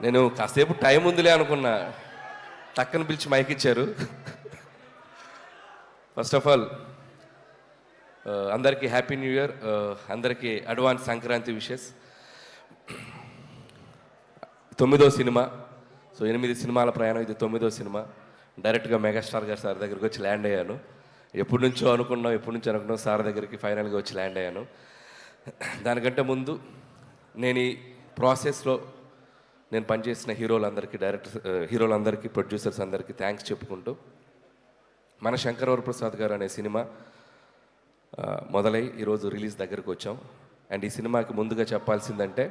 నేను కాసేపు టైం ఉందిలే అనుకున్నా, టక్కన పిలిచి మైక్ ఇచ్చారు. ఫస్ట్ ఆఫ్ ఆల్ అందరికీ హ్యాపీ న్యూ ఇయర్, అందరికీ అడ్వాన్స్ సంక్రాంతి విషెస్. 9వ సినిమా, సో 8 సినిమాల ప్రయాణం, ఇది 9వ సినిమా. డైరెక్ట్గా మెగాస్టార్ గారు సార్ దగ్గరికి వచ్చి ల్యాండ్ అయ్యాను. ఎప్పటి నుంచో అనుకున్నాం సార్ దగ్గరికి ఫైనల్గా వచ్చి ల్యాండ్ అయ్యాను. దానికంటే ముందు నేను ఈ ప్రాసెస్లో నేను పనిచేసిన హీరోలందరికీ ప్రొడ్యూసర్స్ అందరికీ థ్యాంక్స్ చెప్పుకుంటూ, మన శంకర్ వరప్రసాద్ గారు అనే సినిమా మొదలై ఈరోజు రిలీజ్ దగ్గరకు వచ్చాం. అండ్ ఈ సినిమాకి ముందుగా చెప్పాల్సిందంటే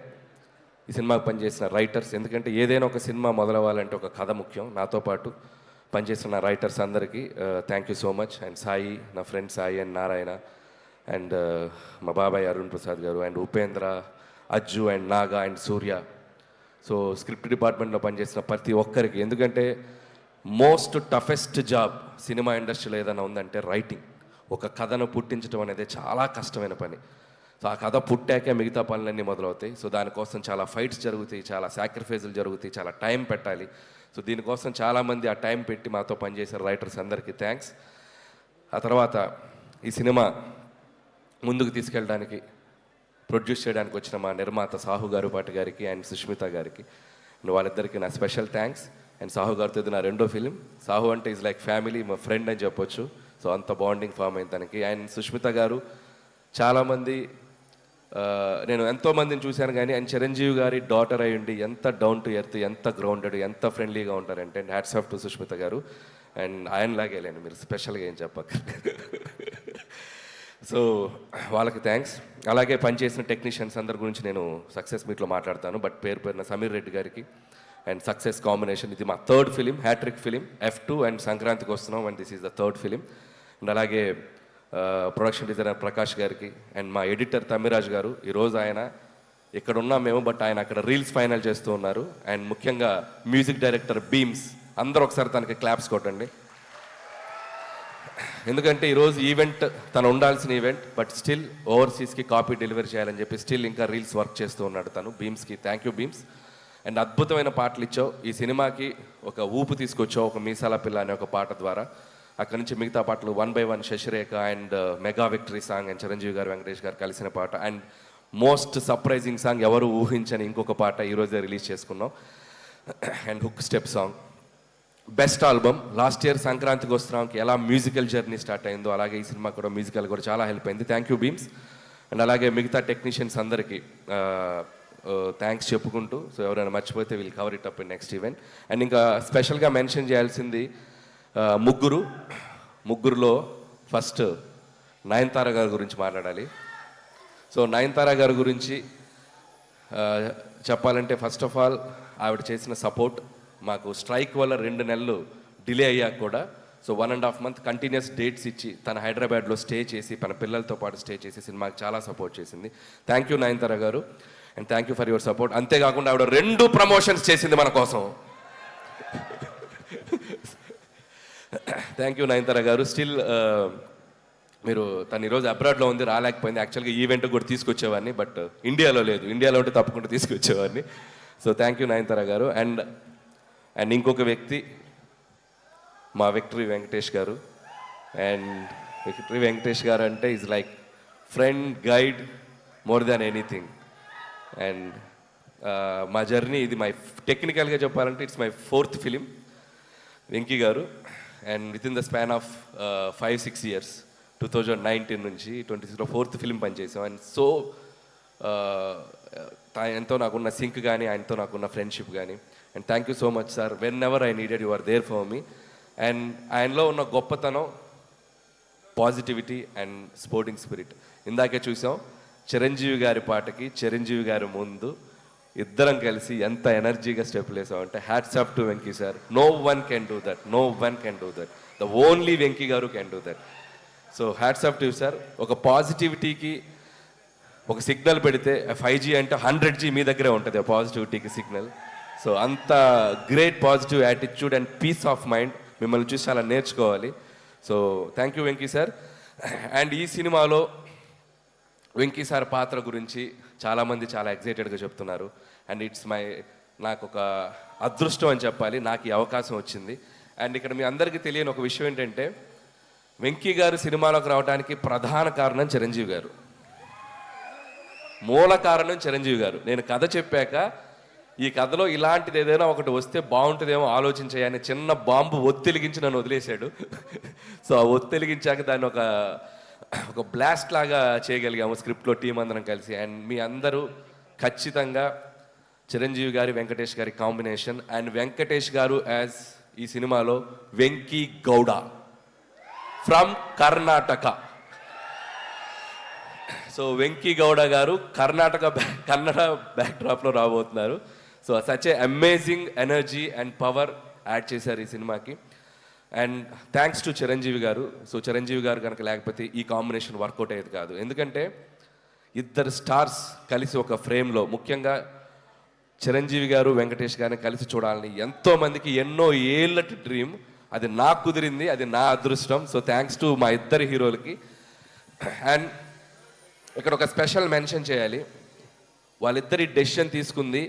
ఈ సినిమాకి పనిచేసిన రైటర్స్, ఎందుకంటే ఏదైనా ఒక సినిమా మొదలవ్వాలంటే ఒక కథ ముఖ్యం. నాతో పాటు పనిచేసిన రైటర్స్ అందరికీ thank you so much. And Sai, నా friend Sai and Narayana, and మా బాబాయ్ Arun Prasad garu, and Upendra, Ajju, and Naga, and Surya. So script డిపార్ట్మెంట్లో పనిచేసిన ప్రతి ఒక్కరికి, ఎందుకంటే మోస్ట్ టఫెస్ట్ జాబ్ సినిమా ఇండస్ట్రీలో ఏదైనా ఉందంటే రైటింగ్. ఒక కథను పుట్టించడం అనేది చాలా కష్టమైన పని. సో ఆ కథ పుట్టాకే మిగతా పనులన్నీ మొదలవుతాయి. సో దానికోసం చాలా ఫైట్స్ జరుగుతాయి, చాలా సాక్రిఫైజులు జరుగుతాయి, చాలా టైం పెట్టాలి. సో దీనికోసం చాలామంది ఆ టైం పెట్టి మాతో పనిచేసే రైటర్స్ అందరికీ థ్యాంక్స్. ఆ తర్వాత ఈ సినిమా ముందుకు తీసుకెళ్ళడానికి, ప్రొడ్యూస్ చేయడానికి వచ్చిన మా నిర్మాత సాహు గారుపాటి గారికి అండ్ సుష్మిత గారికి, వాళ్ళిద్దరికీ నా స్పెషల్ థ్యాంక్స్. అండ్ సాహు గారితో ఇది నా 2వ ఫిలిం. సాహు అంటే ఈజ్ లైక్ ఫ్యామిలీ, మా ఫ్రెండ్ అని చెప్పొచ్చు. సో అంత బాండింగ్ ఫామ్ అయింది తనకి. అండ్ సుష్మిత గారు చాలామంది, నేను ఎంతోమందిని చూశాను కానీ ఆయన చిరంజీవి గారి డాటర్ అయి ఉండి ఎంత డౌన్ టు ఎర్త్, ఎంత గ్రౌండెడ్, ఎంత ఫ్రెండ్లీగా ఉంటారంటే, and hats off to Sushmita గారు. అండ్ ఆయనలాగే లేండి, మీరు స్పెషల్గా ఏం చెప్పక. సో వాళ్ళకి థ్యాంక్స్. అలాగే పనిచేసిన టెక్నీషియన్స్ అందరి గురించి నేను సక్సెస్ మీట్లో మాట్లాడతాను, బట్ పేరున సమీర్ రెడ్డి గారికి అండ్ సక్సెస్ కాంబినేషన్. ఇది మా 3rd film, hat trick film, F2. And సంక్రాంతికి వస్తున్నాం, and this is the 3rd film. And అలాగే ప్రొడక్షన్ డిజైనర్ ప్రకాష్ గారికి, అండ్ మా ఎడిటర్ తమ్మిరాజ్ గారు. ఈరోజు ఆయన ఇక్కడ ఉన్నాం మేము, బట్ ఆయన అక్కడ రీల్స్ ఫైనల్ చేస్తూ ఉన్నారు. అండ్ ముఖ్యంగా మ్యూజిక్ డైరెక్టర్ బీమ్స్, అందరూ ఒకసారి తనకి క్లాప్స్ కొట్టండి. ఎందుకంటే ఈరోజు ఈవెంట్ తను ఉండాల్సిన ఈవెంట్, బట్ స్టిల్ ఓవర్సీస్కి కాపీ డెలివరీ చేయాలని చెప్పి స్టిల్ ఇంకా రీల్స్ వర్క్ చేస్తూ ఉన్నాడు తను. బీమ్స్కి థ్యాంక్ యూ బీమ్స్. అండ్ అద్భుతమైన పాటలు ఇచ్చావు, ఈ సినిమాకి ఒక ఊపు తీసుకొచ్చావు ఒక మీసాల పిల్ల అనే ఒక పాట ద్వారా. అక్కడి నుంచి మిగతా పాటలు 1 by 1, Sasirekha, and mega victory song, and Chiranjeevi garu, Venkatesh గారు కలిసిన పాట, అండ్ మోస్ట్ సర్ప్రైజింగ్ సాంగ్, ఎవరు ఊహించని ఇంకొక పాట ఈరోజే రిలీజ్ చేసుకున్నాం, and hook step song. Best album. Last year సంక్రాంతికి వస్తున్నాంకి ఎలా మ్యూజికల్ జర్నీ స్టార్ట్ అయిందో అలాగే ఈ సినిమా కూడా మ్యూజికల్ కూడా చాలా హెల్ప్ అయింది. Thank you Bheems. అండ్ అలాగే మిగతా టెక్నీషియన్స్ అందరికీ థ్యాంక్స్ చెప్పుకుంటూ, సో ఎవరైనా మర్చిపోతే we'll cover it up in next event. And ఇంకా స్పెషల్గా మెన్షన్ చేయాల్సింది ముగ్గురులో ఫస్ట్ నయనతార గారి గురించి మాట్లాడాలి. సో నయనతార గారి గురించి చెప్పాలంటే, ఫస్ట్ ఆఫ్ ఆల్ ఆవిడ చేసిన సపోర్ట్ మాకు స్ట్రైక్ వల్ల 2 నెలలు డిలే అయ్యాక కూడా, సో 1.5 month కంటిన్యూస్ డేట్స్ ఇచ్చి తన హైదరాబాద్లో స్టే చేసి తన పిల్లలతో పాటు స్టే చేసి సినిమాకి చాలా సపోర్ట్ చేసింది. థ్యాంక్ యూ నయనతార గారు, and thank you for your support. అంతేకాకుండా ఆవిడ 2 ప్రమోషన్స్ చేసింది మన కోసం. థ్యాంక్ యూ నయనతార గారు. స్టిల్ మీరు తను ఈరోజు అబ్రాడ్లో ఉంది, రాలేకపోయింది. యాక్చువల్గా ఈవెంట్ కూడా తీసుకొచ్చేవాడిని, బట్ ఇండియాలో లేదు. ఇండియాలో ఉంటే తప్పకుండా తీసుకొచ్చేవాడిని. సో థ్యాంక్ యూ నయనతార గారు. అండ్ ఇంకొక వ్యక్తి మా విక్టరీ వెంకటేష్ గారు. అండ్ విక్టరీ వెంకటేష్ గారు అంటే is like friend, guide, more than anything. And మా జర్నీ ఇది టెక్నికల్గా చెప్పాలంటే it's my 4th film Venky garu. And with in the span of 5-6 years, 2019 నుంచి 26లో 4th ఫిలిం పనిచేసాం. అండ్ సో ఆయనతో నాకున్న సింక్ కానీ, ఆయనతో నాకున్న ఫ్రెండ్షిప్ కానీ. And thank you so much sir. Whenever I needed you are there for me. And ఆయనలో ఉన్న గొప్పతనం పాజిటివిటీ అండ్ స్పోర్టింగ్ స్పిరిట్. ఇందాకే చూసాం చిరంజీవి గారి పాటకి చిరంజీవి గారి ముందు ఇద్దరం కలిసి ఎంత ఎనర్జీగా స్టెప్లు వేసామంటే, hats off to Venky sir. No one can do that, no one can do that, the only Venky garu can do that. So hats off to sir. ఒక పాజిటివిటీకి ఒక సిగ్నల్ పెడితే 5G అంటే 100G మీ దగ్గరే ఉంటుంది ఆ పాజిటివిటీకి సిగ్నల్. సో అంత great positive attitude and peace of mind మిమ్మల్ని చూసి చాలా నేర్చుకోవాలి. So thank you Venky sir. And ఈ సినిమాలో వెంకీ సార్ పాత్ర గురించి చాలామంది చాలా ఎగ్జైటెడ్గా చెప్తున్నారు. అండ్ ఇట్స్ మై నాకు ఒక అదృష్టం అని చెప్పాలి, నాకు ఈ అవకాశం వచ్చింది. అండ్ ఇక్కడ మీ అందరికీ తెలియని ఒక విషయం ఏంటంటే, వెంకీ గారు సినిమాలోకి రావడానికి ప్రధాన కారణం చిరంజీవి గారు, మూల కారణం చిరంజీవి గారు. నేను కథ చెప్పాక ఈ కథలో ఇలాంటిది ఏదైనా ఒకటి వస్తే బాగుంటుందేమో ఆలోచించాయని చిన్న బాంబు ఒత్తిలిగించి నన్ను వదిలేశాడు. సో ఆ ఒత్తిలిగించాక దాన్ని ఒక బ్లాస్ట్ లాగా చేయగలిగాము స్క్రిప్ట్లో టీం అందరం కలిసి. అండ్ మీ అందరూ ఖచ్చితంగా చిరంజీవి గారి వెంకటేష్ గారి కాంబినేషన్, అండ్ వెంకటేష్ గారు యాజ్ ఈ సినిమాలో వెంకీ గౌడ ఫ్రమ్ కర్ణాటక. సో వెంకీ గౌడ గారు కన్నడ బ్యాక్డ్రాప్లో రాబోతున్నారు. So such a amazing energy and power add చేశారు ఈ సినిమాకి. అండ్ థ్యాంక్స్ టు చిరంజీవి గారు. సో చిరంజీవి గారు కనుక లేకపోతే ఈ కాంబినేషన్ వర్కౌట్ అయ్యేది కాదు. ఎందుకంటే ఇద్దరు స్టార్స్ కలిసి ఒక ఫ్రేమ్లో, ముఖ్యంగా చిరంజీవి గారు వెంకటేష్ గారిని కలిసి చూడాలని ఎంతోమందికి ఎన్నో ఏళ్ళటి డ్రీమ్. అది నాకు కుదిరింది, అది నా అదృష్టం. సో థ్యాంక్స్ టు మా ఇద్దరు హీరోలకి. అండ్ ఇక్కడ ఒక స్పెషల్ మెన్షన్ చేయాలి, వాళ్ళిద్దరి డెసిషన్ తీసుకుంది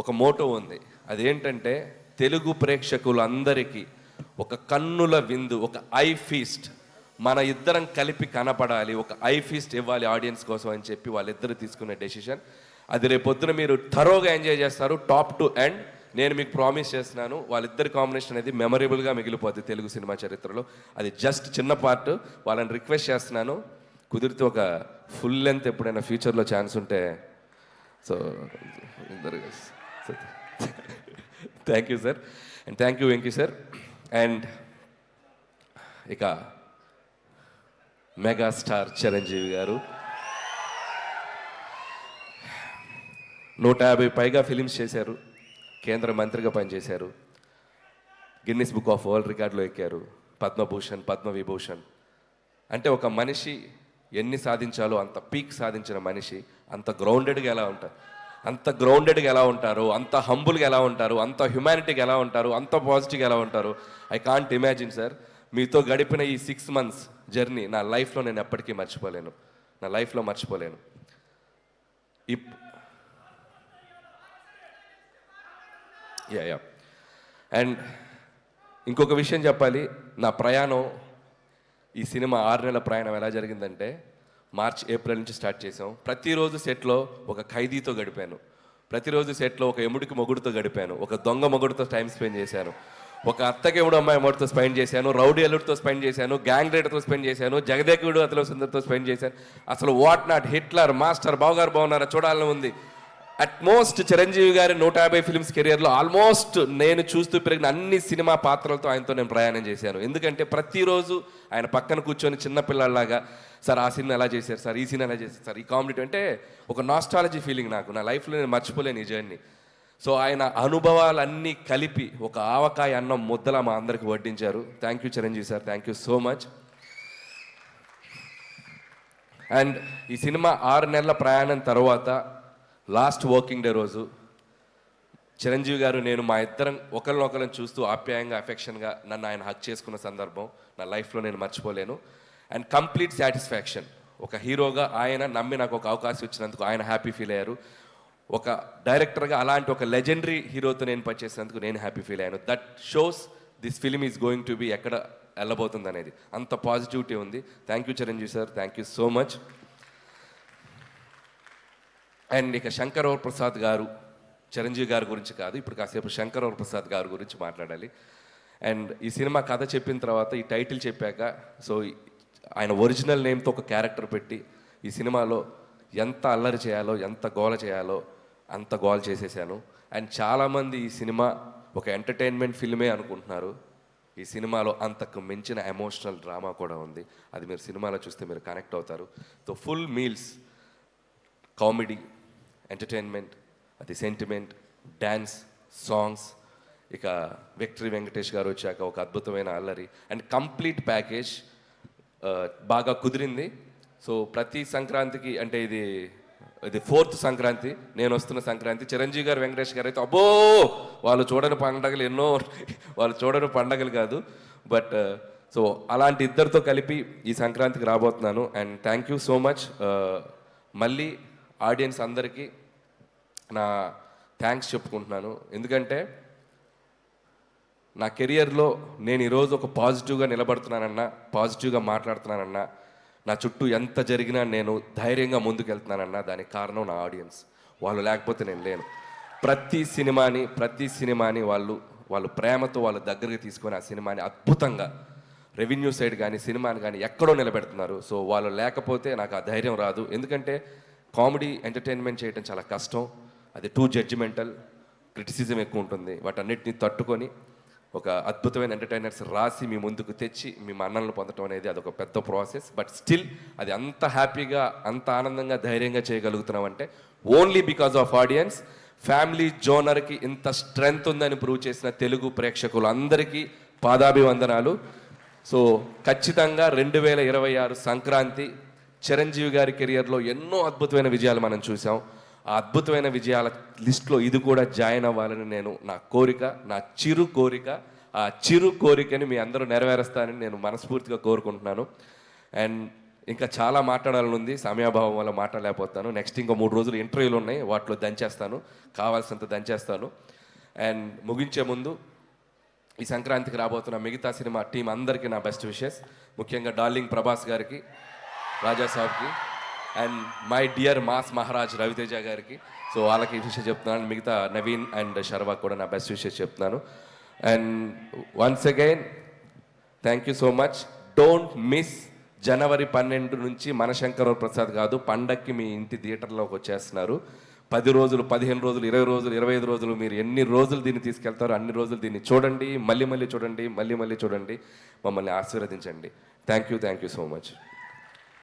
ఒక మోటో ఉంది. అదేంటంటే తెలుగు ప్రేక్షకులందరికీ ఒక కన్నుల విందు, ఒక ఐ ఫీస్ట్, మన ఇద్దరం కలిపి కనపడాలి, ఒక ఐ ఫీస్ట్ ఇవ్వాలి ఆడియన్స్ కోసం అని చెప్పి వాళ్ళిద్దరు తీసుకునే డెసిషన్. అది రేపొద్దున మీరు థరోగా ఎంజాయ్ చేస్తారు, టాప్ టు ఎండ్. నేను మీకు ప్రామిస్ చేస్తున్నాను, వాళ్ళిద్దరి కాంబినేషన్ అనేది మెమరబుల్గా మిగిలిపోద్ది తెలుగు సినిమా చరిత్రలో. అది జస్ట్ చిన్న పార్ట్. వాళ్ళని రిక్వెస్ట్ చేస్తున్నాను, కుదిరితే ఒక ఫుల్ లెంత్ ఎప్పుడైనా ఫ్యూచర్లో ఛాన్స్ ఉంటే. So thank you sir, and thank you Venky sir. And ఇక మెగాస్టార్ చిరంజీవి గారు 150 పైగా ఫిలిమ్స్ చేశారు, కేంద్ర మంత్రిగా పనిచేశారు, గిన్నిస్ బుక్ ఆఫ్ వరల్డ్ రికార్డులో ఎక్కారు, పద్మభూషణ్, పద్మవిభూషణ్. అంటే ఒక మనిషి ఎన్ని సాధించాలో అంత పీక్ సాధించిన మనిషి అంత గ్రౌండెడ్గా ఎలా ఉంటారు, అంత హంబుల్గా ఎలా ఉంటారు, అంత హ్యుమానిటీగా ఎలా ఉంటారు, అంత పాజిటివ్గా ఎలా ఉంటారు. I can't imagine sir. మీతో గడిపిన ఈ 6 months జర్నీ నా లైఫ్లో నేను ఎప్పటికీ మర్చిపోలేను, నా లైఫ్లో మర్చిపోలేను. యా అండ్ ఇంకొక విషయం చెప్పాలి, నా ప్రయాణం, ఈ సినిమా 6 నెలల ప్రయాణం ఎలా జరిగిందంటే, మార్చ్ ఏప్రిల్ నుంచి స్టార్ట్ చేసాం. ప్రతిరోజు సెట్లో ఒక ఖైదీతో గడిపాను, ప్రతిరోజు సెట్లో ఒక ఎముడికి మొగుడుతో గడిపాను, ఒక దొంగ మొగుడుతో టైం స్పెండ్ చేశాను, ఒక అత్తకెముడు అమ్మాయి మొగుడుతో స్పెండ్ చేశాను, రౌడీ అల్లుడితో స్పెండ్ చేశాను, గ్యాంగ్ రైడర్తో స్పెండ్ చేశాను, జగదేకుడు అతల సుందర్తో స్పెండ్ చేశాను. అసలు వాట్ నాట్, హిట్లర్, మాస్టర్, బావగారు బాగున్నారా చూడాలని ఉంది. అట్మోస్ట్ చిరంజీవి గారి 150 ఫిల్మ్స్ కెరియర్లో ఆల్మోస్ట్ నేను చూస్తూ పెరిగిన అన్ని సినిమా పాత్రలతో ఆయనతో నేను ప్రయాణం చేశాను. ఎందుకంటే ప్రతిరోజు ఆయన పక్కన కూర్చొని చిన్నపిల్లలాగా, సార్ ఆ సినిమా ఎలా చేశారు సార్, ఈ సినిమా ఎలా చేశారు సార్, ఈ కామెడీ అంటే ఒక నాస్టాలజీ ఫీలింగ్ నాకు, నా లైఫ్లో నేను మర్చిపోలేను ఈ జర్నీ. సో ఆయన అనుభవాలన్నీ కలిపి ఒక ఆవకాయ అన్నం ముద్దలా మా అందరికి వడ్డించారు. Thank you Chiranjeevi sir, thank you so much. And ఈ సినిమా 6 నెలల ప్రయాణం తర్వాత లాస్ట్ వర్కింగ్ డే రోజు చిరంజీవి గారు నేను మా ఇద్దరం ఒకరినొకరిని చూస్తూ ఆప్యాయంగా, అఫెక్షన్గా నన్ను ఆయన హక్ చేసుకున్న సందర్భం నా లైఫ్లో నేను మర్చిపోలేను. And complete satisfaction. ఒక హీరోగా ఆయన నమ్మి నాకు ఒక అవకాశం ఇచ్చినందుకు ఆయన హ్యాపీ ఫీల్ అయ్యారు. ఒక డైరెక్టర్గా అలాంటి ఒక లెజెండరీ హీరోతో నేను పనిచేసినందుకు నేను హ్యాపీ ఫీల్ అయ్యాను. That shows this film is going to be ఎక్కడ వెళ్ళబోతుంది అనేది, అంత పాజిటివిటీ ఉంది. Thank you Chiranjeevi sir, thank you so much. And ఇక శంకర్ ప్రసాద్ గారు, చిరంజీవి గారి గురించి కాదు, ఇప్పుడు కాసేపు శంకర్ ప్రసాద్ గారి గురించి మాట్లాడాలి. అండ్ ఈ సినిమా కథ చెప్పిన తర్వాత, ఈ టైటిల్ చెప్పాక, సో ఆయన ఒరిజినల్ నేమ్తో ఒక క్యారెక్టర్ పెట్టి ఈ సినిమాలో ఎంత అల్లరి చేయాలో, ఎంత గోల చేయాలో అంత గోల చేసేసాను. అండ్ చాలామంది ఈ సినిమా ఒక ఎంటర్టైన్మెంట్ ఫిల్మే అనుకుంటున్నారు. ఈ సినిమాలో అంతకు మించిన ఎమోషనల్ డ్రామా కూడా ఉంది. అది మీరు సినిమాలో చూస్తే మీరు కనెక్ట్ అవుతారు. So full meals, comedy, entertainment, అది సెంటిమెంట్, డ్యాన్స్, సాంగ్స్, ఇక విక్టరీ వెంకటేష్ గారు వచ్చాక ఒక అద్భుతమైన అల్లరి అండ్ కంప్లీట్ ప్యాకేజ్ బాగా కుదిరింది. సో ప్రతి సంక్రాంతికి, అంటే ఇది 4th సంక్రాంతి, నేను వస్తున్న సంక్రాంతి, చిరంజీవి గారు, వెంకటేష్ గారు అయితే అబ్బో వాళ్ళు చూడని పండగలు ఎన్నో, వాళ్ళు చూడని పండగలు కాదు. బట్ సో అలాంటి ఇద్దరితో కలిపి ఈ సంక్రాంతికి రాబోతున్నాను. And thank you so much. మళ్ళీ ఆడియన్స్ అందరికీ నా థ్యాంక్స్ చెప్పుకుంటున్నాను. ఎందుకంటే నా కెరియర్లో నేను ఈరోజు ఒక పాజిటివ్గా నిలబడుతున్నానన్నా, పాజిటివ్గా మాట్లాడుతున్నానన్నా, నా చుట్టూ ఎంత జరిగినా నేను ధైర్యంగా ముందుకెళ్తున్నానన్నా దానికి కారణం నా ఆడియన్స్. వాళ్ళు లేకపోతే నేను లేను. ప్రతి సినిమాని వాళ్ళు ప్రేమతో వాళ్ళ దగ్గరికి తీసుకొని ఆ సినిమాని అద్భుతంగా రెవెన్యూ సైడ్ కానీ సినిమాని కానీ ఎక్కడో నిలబెడుతున్నారు. సో వాళ్ళు లేకపోతే నాకు ఆ ధైర్యం రాదు. ఎందుకంటే కామెడీ ఎంటర్టైన్మెంట్ చేయడం చాలా కష్టం. అది టూ జడ్జిమెంటల్, క్రిటిసిజం ఎక్కువ ఉంటుంది. వాటన్నిటిని తట్టుకొని ఒక అద్భుతమైన ఎంటర్టైనర్స్ రాసి మీ ముందుకు తెచ్చి మీ మన్నలను పొందడం అనేది అదొక పెద్ద ప్రాసెస్. బట్ స్టిల్ అది అంత హ్యాపీగా, అంత ఆనందంగా, ధైర్యంగా చేయగలుగుతున్నామంటే only because of audience. Family జోనర్కి ఇంత స్ట్రెంగ్త్ ఉందని ప్రూవ్ చేసిన తెలుగు ప్రేక్షకులు అందరికీ పాదాభివందనాలు. సో ఖచ్చితంగా 2026 సంక్రాంతి చిరంజీవి గారి కెరియర్లో ఎన్నో అద్భుతమైన విజయాలు మనం చూసాం. ఆ అద్భుతమైన విజయాల లిస్ట్లో ఇది కూడా జాయిన్ అవ్వాలని నా కోరిక, నా చిరు కోరిక. ఆ చిరు కోరికని మీ అందరూ నెరవేరుస్తానని నేను మనస్ఫూర్తిగా కోరుకుంటున్నాను. అండ్ ఇంకా చాలా మాట్లాడాలని ఉంది, సమయాభావం వల్ల మాట్లాడలేకపోతాను. నెక్స్ట్ ఇంకో 3 రోజులు ఇంటర్వ్యూలు ఉన్నాయి, వాటిలో దంచేస్తాను, కావాల్సినంత దంచేస్తాను. అండ్ ముగించే ముందు ఈ సంక్రాంతికి రాబోతున్న మిగతా సినిమా టీం అందరికీ నా బెస్ట్ విషెస్. ముఖ్యంగా డార్లింగ్ ప్రభాస్ గారికి, రాజా సాబ్కి, and my dear mass Maharaj Ravi Teja గారికి. సో వాళ్ళకి విషయం చెప్తున్నాను. మిగతా నవీన్ అండ్ శర్వాక్ కూడా నా బెస్ట్ విషెస్ చెప్తున్నాను. And once again thank you so much. Don't miss జనవరి 12 నుంచి మనశంకర ప్రసాద్ కాదు, పండక్కి మీ ఇంటి థియేటర్లోకి వచ్చేస్తున్నారు. 10 రోజులు, 15 రోజులు, 20 రోజులు, 25 రోజులు, మీరు ఎన్ని రోజులు దీన్ని తీసుకెళ్తారో అన్ని రోజులు దీన్ని చూడండి, మళ్ళీ చూడండి, మళ్ళీ చూడండి, మమ్మల్ని ఆశీర్వదించండి. Thank you so much.